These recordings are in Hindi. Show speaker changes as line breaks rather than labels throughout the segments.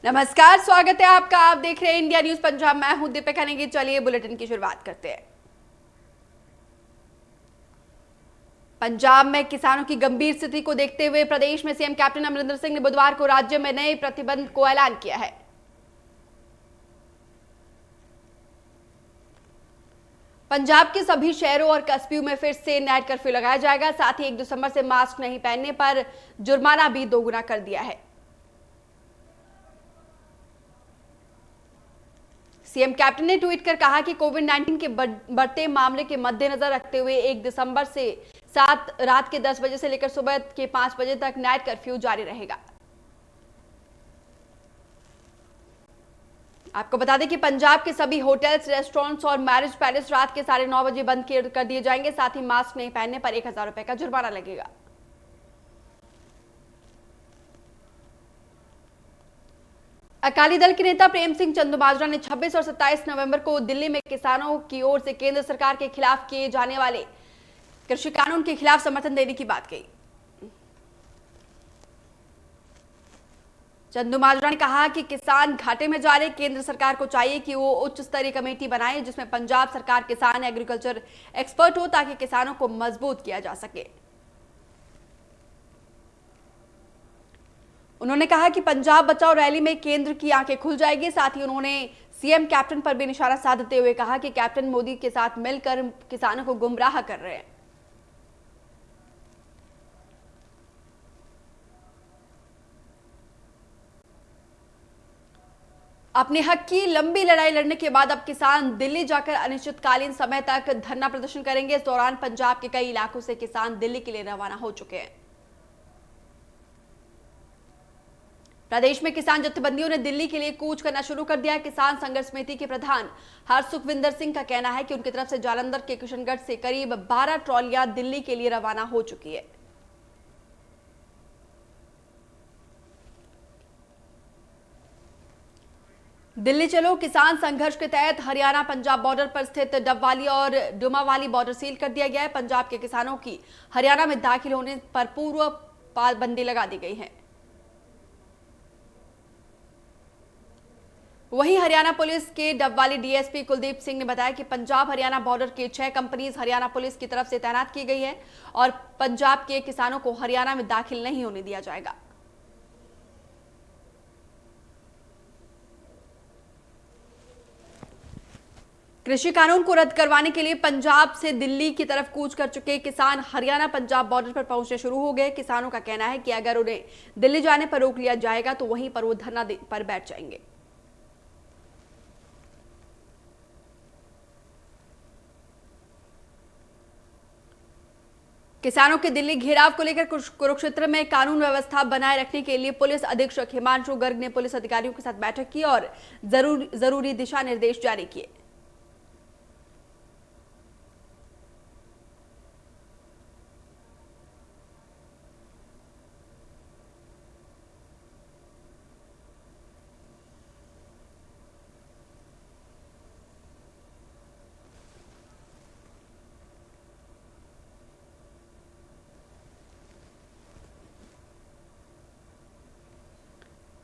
नमस्कार, स्वागत है आपका। आप देख रहे हैं इंडिया न्यूज पंजाब। मैं हूं दीपिका नेगी। चलिए बुलेटिन की शुरुआत करते हैं। पंजाब में किसानों की गंभीर स्थिति को देखते हुए प्रदेश में सीएम कैप्टन अमरिंदर सिंह ने बुधवार को राज्य में नए प्रतिबंध को ऐलान किया है। पंजाब के सभी शहरों और कस्बों में फिर से नाइट कर्फ्यू लगाया जाएगा। साथ ही 1 दिसंबर से मास्क नहीं पहनने पर जुर्माना भी दोगुना कर दिया है। सीएम कैप्टन ने ट्वीट कर कहा कि कोविड-19 के बढ़ते मामले के मद्देनजर रखते हुए 1 दिसंबर से रात के 10 बजे से लेकर सुबह के 5 बजे तक नाइट कर्फ्यू जारी रहेगा। आपको बता दें कि पंजाब के सभी होटल्स, रेस्टोरेंट्स और मैरिज पैलेस रात के 9:30 बजे बंद कर दिए जाएंगे। साथ ही मास्क नहीं पहनने पर 1000 रुपए का जुर्माना लगेगा। अकाली दल के नेता प्रेम सिंह चंदूमाजरा ने 26 और 27 नवंबर को दिल्ली में किसानों की ओर से केंद्र सरकार के खिलाफ किए जाने वाले कृषि कानून के खिलाफ समर्थन देने की बात कही। चंदूमाजरा ने कहा कि किसान घाटे में जा रहे, केंद्र सरकार को चाहिए कि वो उच्च स्तरीय कमेटी बनाए जिसमें पंजाब सरकार, किसान, एग्रीकल्चर एक्सपर्ट हो ताकि किसानों को मजबूत किया जा सके। उन्होंने कहा कि पंजाब बचाओ रैली में केंद्र की आंखें खुल जाएगी। साथ ही उन्होंने सीएम कैप्टन पर भी निशाना साधते हुए कहा कि कैप्टन मोदी के साथ मिलकर किसानों को गुमराह कर रहे हैं। अपने हक की लंबी लड़ाई लड़ने के बाद अब किसान दिल्ली जाकर अनिश्चितकालीन समय तक धरना प्रदर्शन करेंगे। इस दौरान पंजाब के कई इलाकों से किसान दिल्ली के लिए रवाना हो चुके हैं। प्रदेश में किसान जत्थेबंदियों ने दिल्ली के लिए कूच करना शुरू कर दिया है। किसान संघर्ष समिति के प्रधान हरसुखविंदर सिंह का कहना है कि उनकी तरफ से जालंधर के किशनगढ़ से करीब 12 ट्रॉलियां दिल्ली के लिए रवाना हो चुकी है। दिल्ली चलो किसान संघर्ष के तहत हरियाणा पंजाब बॉर्डर पर स्थित डबवाली और डुमावाली बॉर्डर सील कर दिया गया है। पंजाब के किसानों की हरियाणा में दाखिल होने पर पूर्व पाबंदी लगा दी गई है। वहीं हरियाणा पुलिस के डबवाली डीएसपी कुलदीप सिंह ने बताया कि पंजाब हरियाणा बॉर्डर की 6 कंपनीज हरियाणा पुलिस की तरफ से तैनात की गई है और पंजाब के किसानों को हरियाणा में दाखिल नहीं होने दिया जाएगा। कृषि कानून को रद्द करवाने के लिए पंजाब से दिल्ली की तरफ कूच कर चुके किसान हरियाणा पंजाब बॉर्डर पर पहुंचने शुरू हो गए। किसानों का कहना है कि अगर उन्हें दिल्ली जाने पर रोक लिया जाएगा तो वहीं पर वो धरना पर बैठ जाएंगे। किसानों के दिल्ली घेराव को लेकर कुरुक्षेत्र में कानून व्यवस्था बनाए रखने के लिए पुलिस अधीक्षक हिमांशु गर्ग ने पुलिस अधिकारियों के साथ बैठक की और जरूरी दिशा निर्देश जारी किए।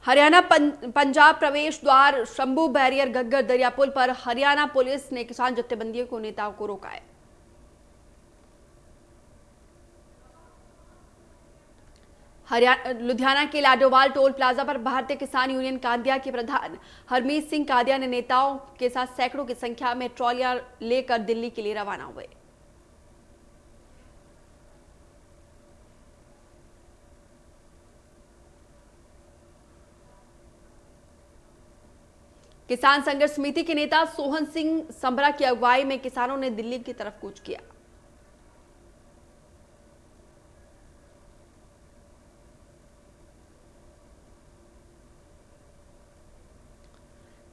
हरियाणा पंजाब प्रवेश द्वार शंभू बैरियर घग्गर दरिया पुल पर हरियाणा पुलिस ने किसान जत्थेबंदियों को नेताओं को रोका है। लुधियाना के लाडोवाल टोल प्लाजा पर भारतीय किसान यूनियन कादिया के प्रधान हरमीत सिंह कादिया ने नेताओं के साथ सैकड़ों की संख्या में ट्रॉलियां लेकर दिल्ली के लिए रवाना हुए। किसान संघर्ष समिति के नेता सोहन सिंह संभरा की अगुवाई में किसानों ने दिल्ली की तरफ कूच किया।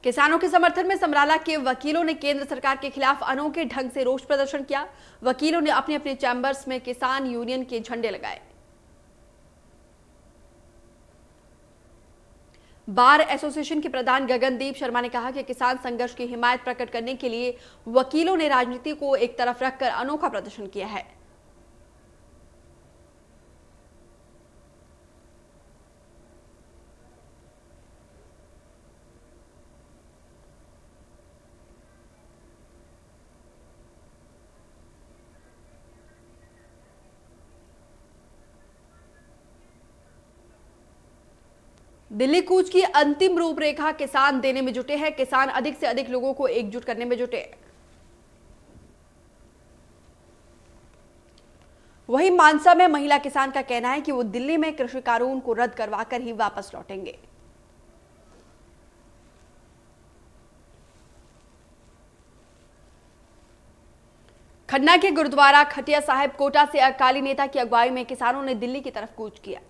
किसानों के समर्थन में समराला के वकीलों ने केंद्र सरकार के खिलाफ अनोखे ढंग से रोष प्रदर्शन किया। वकीलों ने अपने अपने चैंबर्स में किसान यूनियन के झंडे लगाए। बार एसोसिएशन के प्रधान गगनदीप शर्मा ने कहा कि किसान संघर्ष की हिमायत प्रकट करने के लिए वकीलों ने राजनीति को एक तरफ रखकर अनोखा प्रदर्शन किया है। दिल्ली कूच की अंतिम रूपरेखा किसान देने में जुटे हैं। किसान अधिक से अधिक लोगों को एकजुट करने में जुटे हैं। वहीं मानसा में महिला किसान का कहना है कि वो दिल्ली में कृषि कानून को रद्द करवाकर ही वापस लौटेंगे। खन्ना के गुरुद्वारा खटिया साहिब कोटा से अकाली नेता की अगुवाई में किसानों ने दिल्ली की तरफ कूच किया।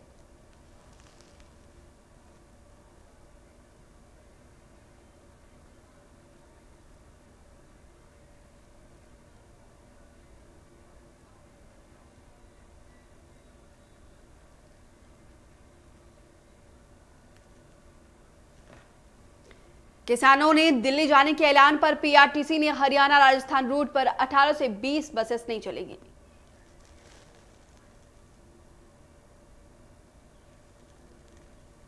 किसानों ने दिल्ली जाने के ऐलान पर पीआरटीसी ने हरियाणा राजस्थान रूट पर 18 से 20 बसेस नहीं चलेगी।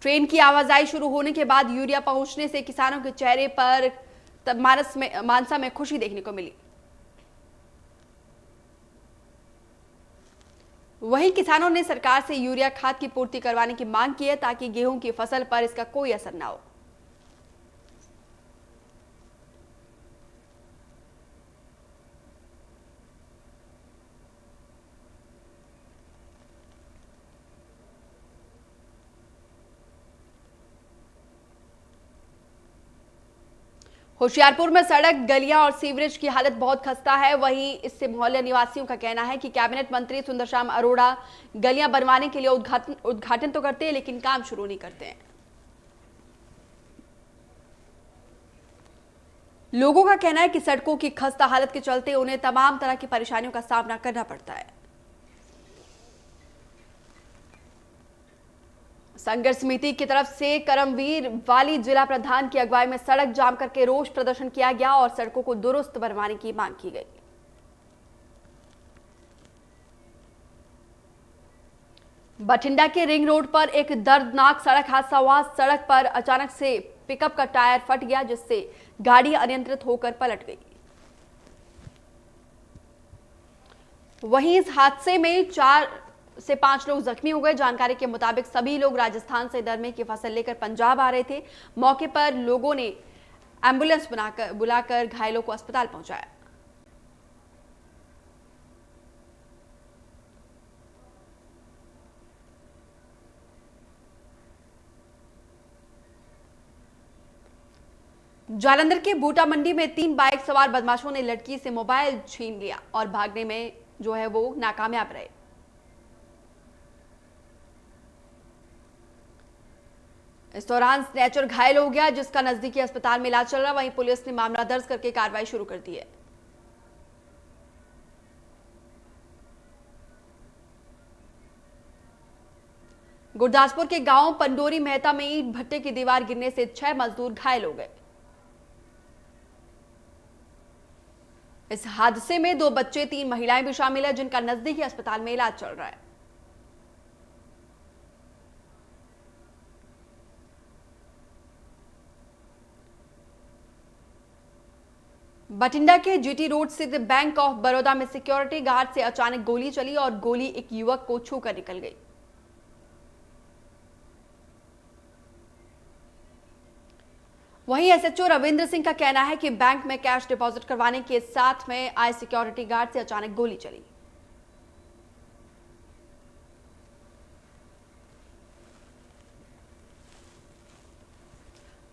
ट्रेन की आवाजाही शुरू होने के बाद यूरिया पहुंचने से किसानों के चेहरे पर मानसा में खुशी देखने को मिली। वहीं किसानों ने सरकार से यूरिया खाद की पूर्ति करवाने की मांग की है ताकि गेहूं की फसल पर इसका कोई असर न हो। होशियारपुर में सड़क, गलियां और सीवरेज की हालत बहुत खस्ता है। वहीं इससे मोहल्ले निवासियों का कहना है कि कैबिनेट मंत्री सुंदरश्याम अरोड़ा गलियां बनवाने के लिए उद्घाटन तो करते हैं लेकिन काम शुरू नहीं करते हैं। लोगों का कहना है कि सड़कों की खस्ता हालत के चलते उन्हें तमाम तरह की परेशानियों का सामना करना पड़ता है। संघर्ष समिति की तरफ से करमवीर वाली जिला प्रधान की अगुवाई में सड़क जाम करके रोष प्रदर्शन किया गया और सड़कों को दुरुस्त बनवाने की मांग की गई। बठिंडा के रिंग रोड पर एक दर्दनाक सड़क हादसा हुआ। सड़क पर अचानक से पिकअप का टायर फट गया जिससे गाड़ी अनियंत्रित होकर पलट गई। वहीं इस हादसे में 4 से 5 लोग जख्मी हो गए। जानकारी के मुताबिक सभी लोग राजस्थान से दरमे की फसल लेकर पंजाब आ रहे थे। मौके पर लोगों ने एम्बुलेंस बुलाकर घायलों को अस्पताल पहुंचाया। जालंधर के बूटा मंडी में 3 बाइक सवार बदमाशों ने लड़की से मोबाइल छीन लिया और भागने में जो है वो नाकामयाब रहे। इस दौरान स्नैचर घायल हो गया जिसका नजदीकी अस्पताल में इलाज चल रहा। वहीं पुलिस ने मामला दर्ज करके कार्रवाई शुरू कर दी है। गुरदासपुर के गांव पंडोरी मेहता में ईंट भट्टे की दीवार गिरने से 6 मजदूर घायल हो गए। इस हादसे में 2 बच्चे 3 महिलाएं भी शामिल है जिनका नजदीकी अस्पताल में इलाज चल रहा है। बठिंडा के जीटी रोड स्थित बैंक ऑफ बड़ौदा में सिक्योरिटी गार्ड से अचानक गोली चली और गोली एक युवक को छूकर निकल गई। वहीं एसएचओ रविंद्र सिंह का कहना है कि बैंक में कैश डिपॉजिट करवाने के साथ में आए सिक्योरिटी गार्ड से अचानक गोली चली।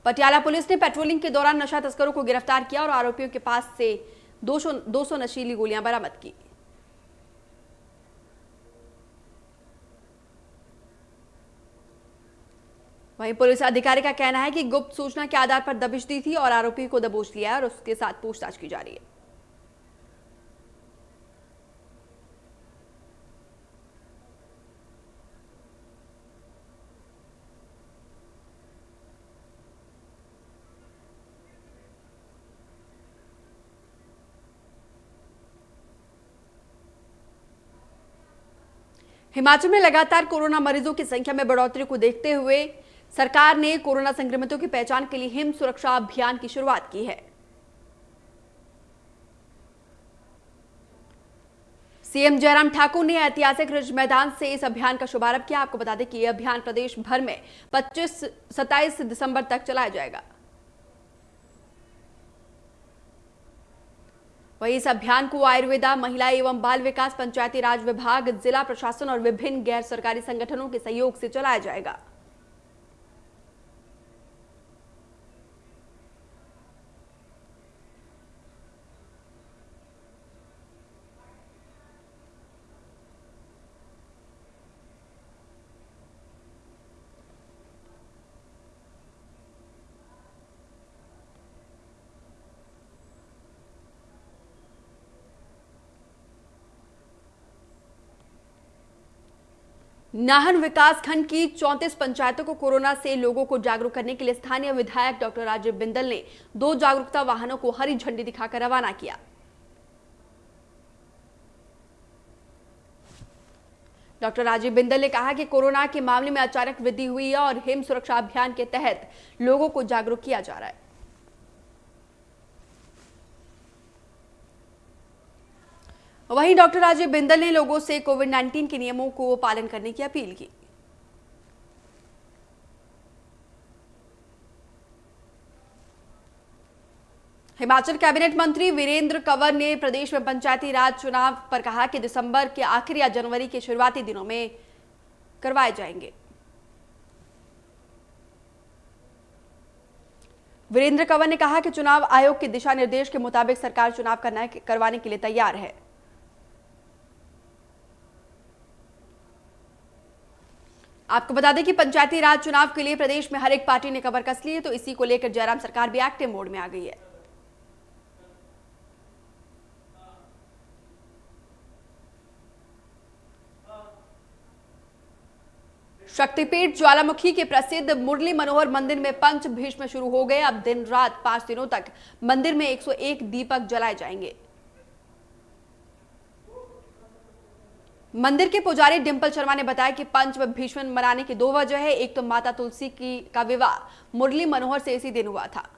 पटियाला पुलिस ने पेट्रोलिंग के दौरान नशा तस्करों को गिरफ्तार किया और आरोपियों के पास से 200 नशीली गोलियां बरामद की। वहीं पुलिस अधिकारी का कहना है कि गुप्त सूचना के आधार पर दबिश दी थी और आरोपी को दबोच लिया और उसके साथ पूछताछ की जा रही है। हिमाचल में लगातार कोरोना मरीजों की संख्या में बढ़ोतरी को देखते हुए सरकार ने कोरोना संक्रमितों की पहचान के लिए हिम सुरक्षा अभियान की शुरुआत की है। सीएम जयराम ठाकुर ने ऐतिहासिक रिज मैदान से इस अभियान का शुभारंभ किया। आपको बता दें कि यह अभियान प्रदेश भर में 25-27 दिसंबर तक चलाया जाएगा। वहीं इस अभियान को आयुर्वेदा, महिला एवं बाल विकास, पंचायती राज विभाग, जिला प्रशासन और विभिन्न गैर सरकारी संगठनों के सहयोग से चलाया जाएगा। नाहन विकासखंड की 34 पंचायतों को कोरोना से लोगों को जागरूक करने के लिए स्थानीय विधायक डॉक्टर राजीव बिंदल ने 2 जागरूकता वाहनों को हरी झंडी दिखाकर रवाना किया। डॉक्टर राजीव बिंदल ने कहा कि कोरोना के मामले में अचानक वृद्धि हुई है और हिम सुरक्षा अभियान के तहत लोगों को जागरूक किया जा रहा है। वहीं डॉक्टर राजीव बिंदल ने लोगों से कोविड-19 के नियमों को पालन करने की अपील की। हिमाचल कैबिनेट मंत्री वीरेंद्र कंवर ने प्रदेश में पंचायती राज चुनाव पर कहा कि दिसंबर के आखिर या जनवरी के शुरुआती दिनों में करवाए जाएंगे। वीरेंद्र कंवर ने कहा कि चुनाव आयोग के दिशा निर्देश के मुताबिक सरकार चुनाव करवाने के लिए तैयार है। आपको बता दें कि पंचायती राज चुनाव के लिए प्रदेश में हर एक पार्टी ने कमर कस ली है, तो इसी को लेकर जयराम सरकार भी एक्टिव मोड में आ गई है। शक्तिपीठ ज्वालामुखी के प्रसिद्ध मुरली मनोहर मंदिर में पंच भीष्म शुरू हो गए। अब दिन रात 5 दिनों तक मंदिर में 101 दीपक जलाए जाएंगे। मंदिर के पुजारी डिंपल शर्मा ने बताया कि पंच भीष्म मनाने की 2 वजह है। एक तो माता तुलसी का विवाह मुरली मनोहर से इसी दिन हुआ था।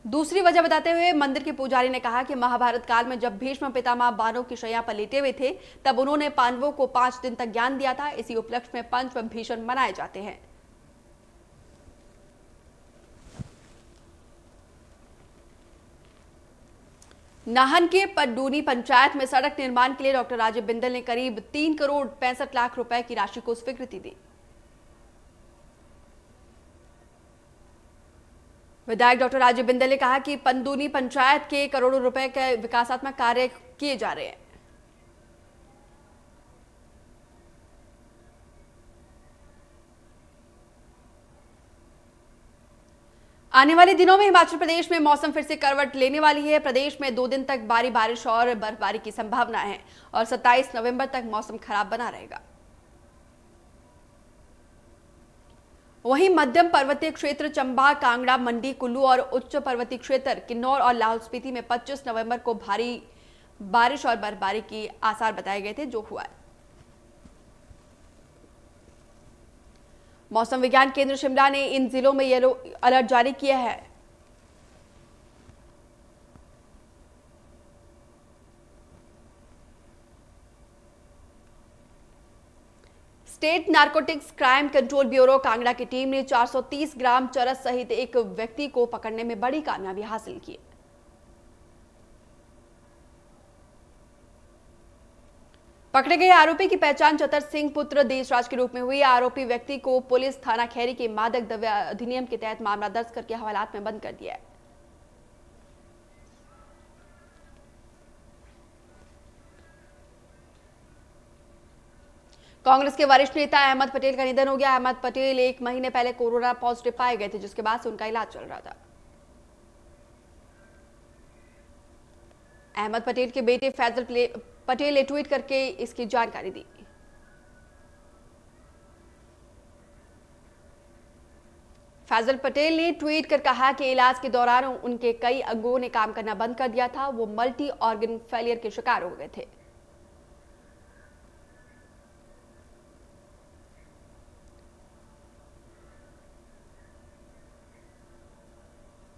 दूसरी वजह बताते हुए मंदिर के पुजारी ने कहा कि महाभारत काल में जब भीष्म पितामह बाणों की शैया पर लेटे हुए थे, तब उन्होंने पांडवों को 5 दिन तक ज्ञान दिया था। इसी उपलक्ष्य में पंच भीष्म मनाए जाते हैं। नाहन के पड्डूनी पंचायत में सड़क निर्माण के लिए डॉक्टर राजीव बिंदल ने करीब 3 करोड़ 65 लाख रुपए की राशि को स्वीकृति दी। विधायक डॉक्टर राजीव बिंदल ने कहा कि पंडूनी पंचायत के करोड़ों रुपए के विकासात्मक कार्य किए जा रहे हैं। आने वाले दिनों में हिमाचल प्रदेश में मौसम फिर से करवट लेने वाली है। प्रदेश में 2 दिन तक भारी बारिश और बर्फबारी की संभावना है और 27 नवंबर तक मौसम खराब बना रहेगा। वहीं मध्यम पर्वतीय क्षेत्र चंबा, कांगड़ा, मंडी, कुल्लू और उच्च पर्वतीय क्षेत्र किन्नौर और लाहौल स्पीति में 25 नवंबर को भारी बारिश और बर्फबारी की आसार बताए गए थे, जो हुआ है। मौसम विज्ञान केंद्र शिमला ने इन जिलों में येलो अलर्ट जारी किया है। State narcotics crime control bureau Kangra की टीम ने 430 ग्राम चरस सहित एक व्यक्ति को पकड़ने में बड़ी कामयाबी हासिल की। पकड़े गए आरोपी की पहचान चतर सिंह पुत्र देशराज के रूप में हुई। आरोपी व्यक्ति को पुलिस थाना खैरी के मादक द्रव्य अधिनियम के तहत मामला दर्ज करके हवालात में बंद कर दिया है। कांग्रेस के वरिष्ठ नेता अहमद पटेल का निधन हो गया। अहमद पटेल 1 महीने पहले कोरोना पॉजिटिव पाए गए थे, जिसके बाद से उनका इलाज चल रहा था। अहमद पटेल के बेटे फैजल पटेल ने ट्वीट करके इसकी जानकारी दी। फैजल पटेल ने ट्वीट कर कहा कि इलाज के दौरान उनके कई अंगों ने काम करना बंद कर दिया था। वो मल्टी ऑर्गन फेलियर के शिकार हो गए थे।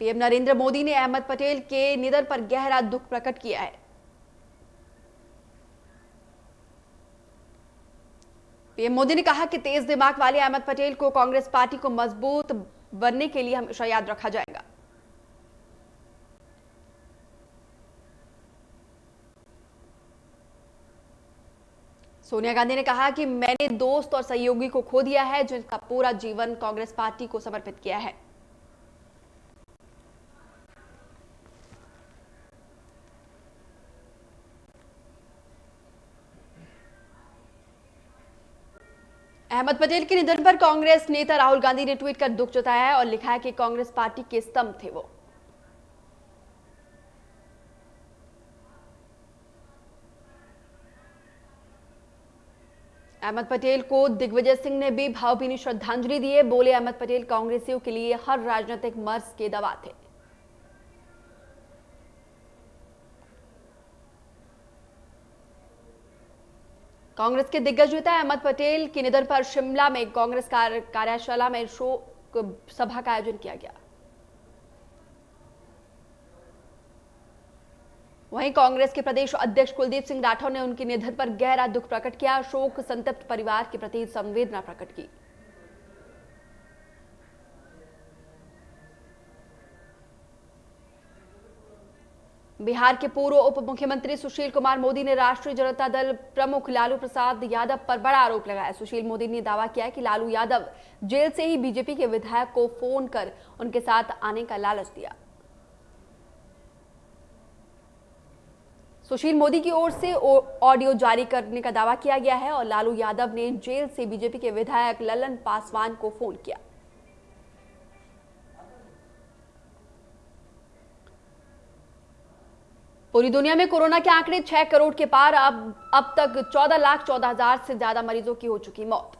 पीएम नरेंद्र मोदी ने अहमद पटेल के निधन पर गहरा दुख प्रकट किया है। पीएम मोदी ने कहा कि तेज दिमाग वाले अहमद पटेल को कांग्रेस पार्टी को मजबूत बनने के लिए हमेशा याद रखा जाएगा। सोनिया गांधी ने कहा कि मैंने दोस्त और सहयोगी को खो दिया है जिनका पूरा जीवन कांग्रेस पार्टी को समर्पित किया है। अहमद पटेल के निधन पर कांग्रेस नेता राहुल गांधी ने ट्वीट कर दुख जताया है और लिखा है कि कांग्रेस पार्टी के स्तंभ थे वो। अहमद पटेल को दिग्विजय सिंह ने भी भावभीनी श्रद्धांजलि दी है। बोले, अहमद पटेल कांग्रेसियों के लिए हर राजनीतिक मर्ज के दवा थे। कांग्रेस के दिग्गज नेता अहमद पटेल के निधन पर शिमला में कांग्रेस कार्यशाला में शोक सभा का आयोजन किया गया। वहीं कांग्रेस के प्रदेश अध्यक्ष कुलदीप सिंह राठौर ने उनके निधन पर गहरा दुख प्रकट किया। शोक संतप्त परिवार के प्रति संवेदना प्रकट की। बिहार के पूर्व उप मुख्यमंत्री सुशील कुमार मोदी ने राष्ट्रीय जनता दल प्रमुख लालू प्रसाद यादव पर बड़ा आरोप लगाया। सुशील मोदी ने दावा किया कि लालू यादव जेल से ही बीजेपी के विधायक को फोन कर उनके साथ आने का लालच दिया। सुशील मोदी की ओर से ऑडियो जारी करने का दावा किया गया है और लालू यादव ने जेल से बीजेपी के विधायक ललन पासवान को फोन किया। पूरी दुनिया में कोरोना के आंकड़े 6 करोड़ के पार। अब तक 14,14,000 से ज्यादा मरीजों की हो चुकी मौत।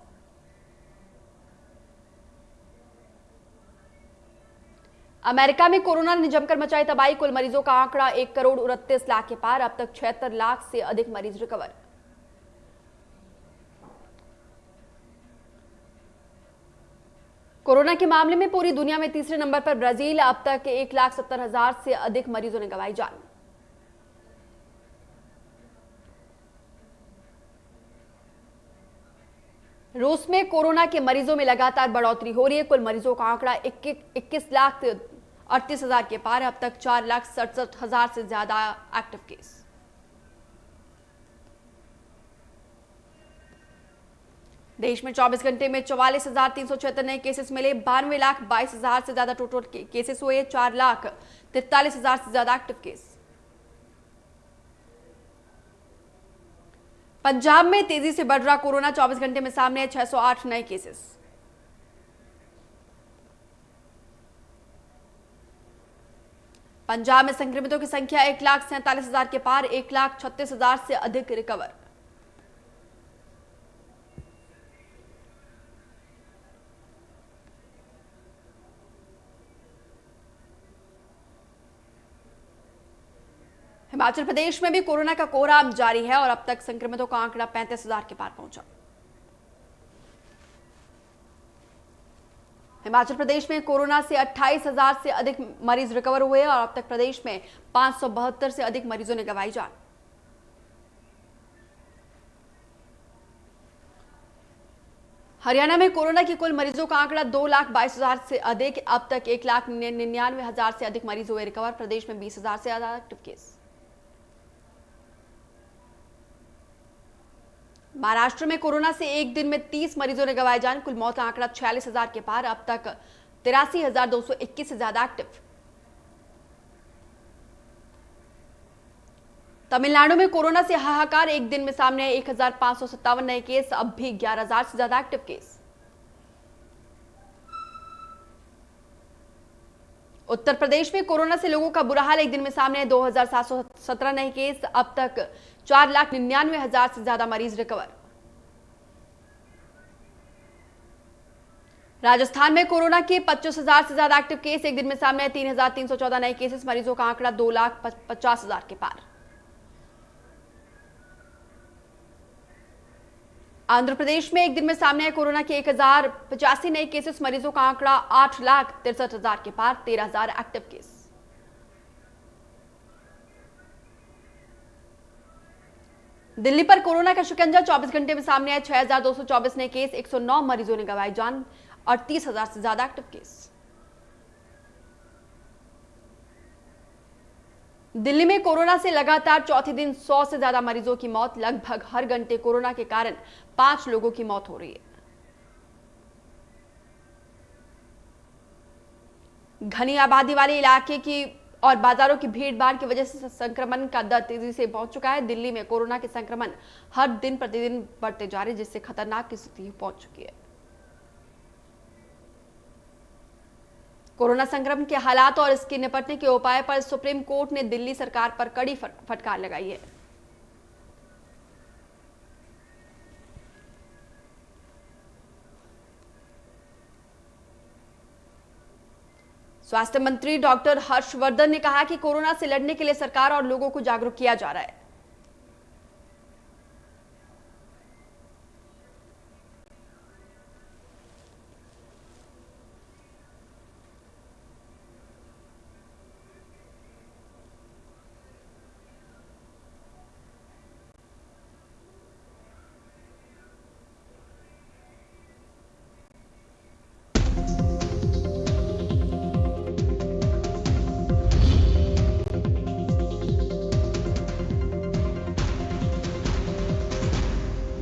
अमेरिका में कोरोना ने जमकर मचाई तबाही। कुल मरीजों का आंकड़ा 1,39,00,000 के पार। अब तक 76 लाख से अधिक मरीज रिकवर। कोरोना के मामले में पूरी दुनिया में तीसरे नंबर पर ब्राजील। अब तक 1,70,000 से अधिक मरीजों ने गंवाई जान। रूस में कोरोना के मरीजों में लगातार बढ़ोतरी हो रही है। कुल मरीजों का आंकड़ा 21,38,000 के पार। अब तक 4,67,000 से ज्यादा एक्टिव केस। देश में 24 घंटे में 44,376 नए केसेस मिले। 92,22,000 से ज्यादा टोटल केसेस हुए। 4,43,000 से ज्यादा एक्टिव केस। पंजाब में तेजी से बढ़ रहा कोरोना। 24 घंटे में सामने 608 नए केसेस। पंजाब में संक्रमितों की संख्या 1,47,000 के पार। 1,36,000 से अधिक रिकवर। हिमाचल प्रदेश में भी कोरोना का कोहराम जारी है और अब तक संक्रमितों का आंकड़ा 35,000 के पार पहुंचा। हिमाचल प्रदेश में कोरोना से 28,000 से अधिक मरीज रिकवर हुए और अब तक प्रदेश में 572 से अधिक मरीजों ने गंवाई जान। हरियाणा में कोरोना के कुल मरीजों का आंकड़ा 2,22,000 से अधिक। अब तक 1,99,000 से अधिक मरीज हुए रिकवर। प्रदेश में 20,000 से ज्यादा एक्टिव केस। महाराष्ट्र में कोरोना से एक दिन में 30 मरीजों ने गंवाई जान। कुल मौत का आंकड़ा 46,000 के पार। अब तक 83,221 से ज्यादा एक्टिव। तमिलनाडु में कोरोना से हाहाकार। एक दिन में सामने 1,557 नए केस। अब भी 11,000 से ज्यादा एक्टिव केस। उत्तर प्रदेश में कोरोना से लोगों का बुरा हाल। एक दिन में सामने 2,717 नए केस। अब तक 4,99,000 से ज्यादा मरीज रिकवर। राजस्थान में कोरोना के 25,000 से ज्यादा एक्टिव केस। एक दिन में सामने 3,314 नए केसेस। मरीजों का आंकड़ा 2,50,000 के पार। आंध्र प्रदेश में एक दिन में सामने आए कोरोना के 1085 नए केसेस, मरीजों का आंकड़ा 8,63,000 के पार, 13,000 एक्टिव केस। दिल्ली पर कोरोना का शिकंजा, 24 घंटे में सामने आए 6,224 नए केस, 109 मरीजों ने गंवाई जान और 30,000 से ज्यादा एक्टिव केस। दिल्ली में कोरोना से लगातार चौथे दिन 100 से ज्यादा मरीजों की मौत, लगभग हर घंटे कोरोना के कारण 5 लोगों की मौत हो रही है। घनी आबादी वाले इलाके की और बाजारों की भीड़ भाड़ की वजह से संक्रमण का दर तेजी से पहुंच चुका है। दिल्ली में कोरोना के संक्रमण हर दिन प्रतिदिन बढ़ते जा रहे हैं, जिससे खतरनाक की स्थिति पहुंच चुकी है। कोरोना संक्रमण के हालात और इसके निपटने के उपाय पर सुप्रीम कोर्ट ने दिल्ली सरकार पर कड़ी फटकार लगाई है। स्वास्थ्य मंत्री डॉक्टर हर्षवर्धन ने कहा कि कोरोना से लड़ने के लिए सरकार और लोगों को जागरूक किया जा रहा है।